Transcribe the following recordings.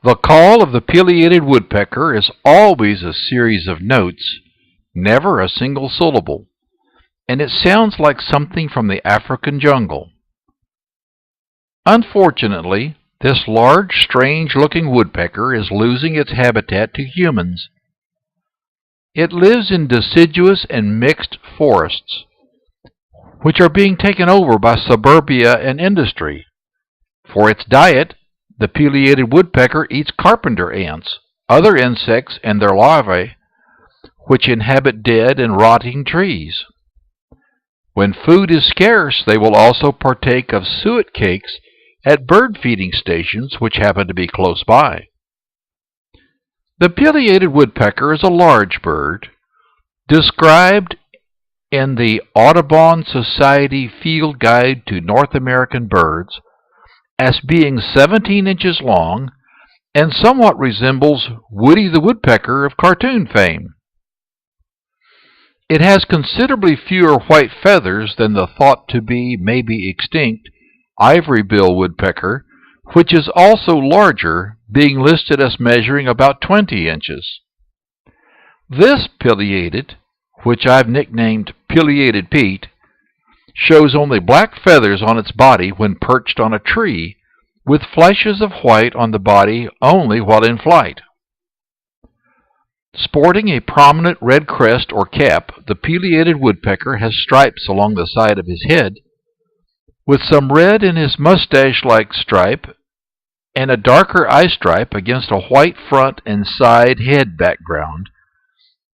The call of the pileated woodpecker is always a series of notes, never a single syllable, and it sounds like something from the African jungle. Unfortunately, this large, strange-looking woodpecker is losing its habitat to humans. It lives in deciduous and mixed forests, which are being taken over by suburbia and industry. For its diet, the pileated woodpecker eats carpenter ants, other insects and their larvae, which inhabit dead and rotting trees. When food is scarce, they will also partake of suet cakes at bird feeding stations which happen to be close by. The pileated woodpecker is a large bird, described in the Audubon Society Field Guide to North American Birds as being 17 inches long and somewhat resembles Woody the Woodpecker of cartoon fame. It has considerably fewer white feathers than the thought-to-be maybe extinct ivory-bill woodpecker, which is also larger, being listed as measuring about 20 inches. This pileated, which I've nicknamed Pileated Pete, shows only black feathers on its body when perched on a tree, with flashes of white on the body only while in flight. Sporting a prominent red crest or cap, the pileated woodpecker has stripes along the side of his head, with some red in his mustache-like stripe, and a darker eye stripe against a white front and side head background,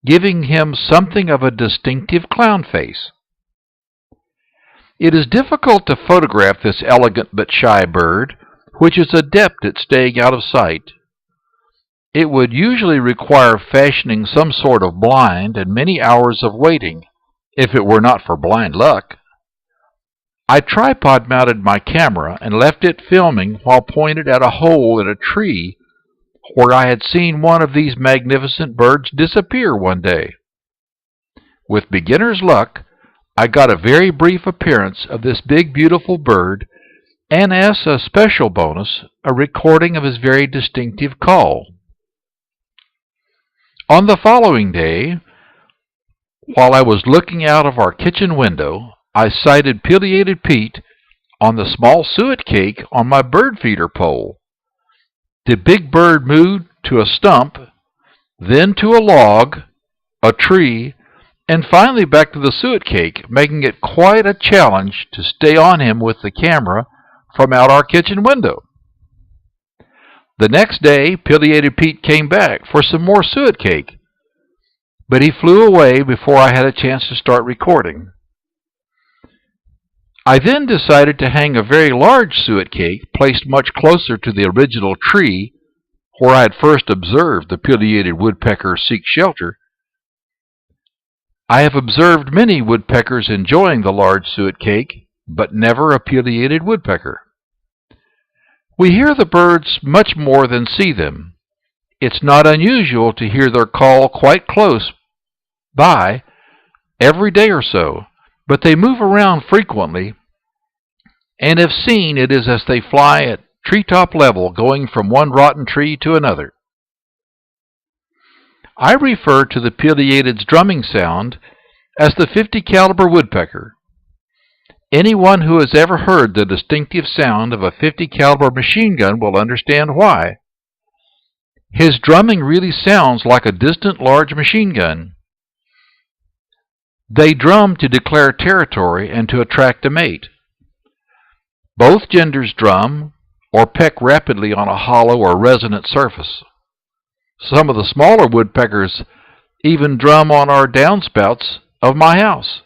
giving him something of a distinctive clown face. It is difficult to photograph this elegant but shy bird, which is adept at staying out of sight. It would usually require fashioning some sort of blind and many hours of waiting, if it were not for blind luck. I tripod-mounted my camera and left it filming while pointed at a hole in a tree where I had seen one of these magnificent birds disappear one day. With beginner's luck, I got a very brief appearance of this big, beautiful bird, and as a special bonus, a recording of his very distinctive call. On the following day, while I was looking out of our kitchen window, I sighted Pileated Pete on the small suet cake on my bird feeder pole. The big bird moved to a stump, then to a log, a tree, and finally back to the suet cake, making it quite a challenge to stay on him with the camera from out our kitchen window. The next day, Pileated Pete came back for some more suet cake, but he flew away before I had a chance to start recording. I then decided to hang a very large suet cake placed much closer to the original tree where I had first observed the pileated woodpecker seek shelter. I have observed many woodpeckers enjoying the large suet cake, but never a pileated woodpecker. We hear the birds much more than see them. It's not unusual to hear their call quite close by every day or so, but they move around frequently, and if seen, it is as they fly at treetop level, going from one rotten tree to another. I refer to the pileated's drumming sound as the 50 caliber woodpecker. Anyone who has ever heard the distinctive sound of a 50 caliber machine gun will understand why. His drumming really sounds like a distant large machine gun. They drum to declare territory and to attract a mate. Both genders drum or peck rapidly on a hollow or resonant surface. Some of the smaller woodpeckers even drum on our downspouts of my house.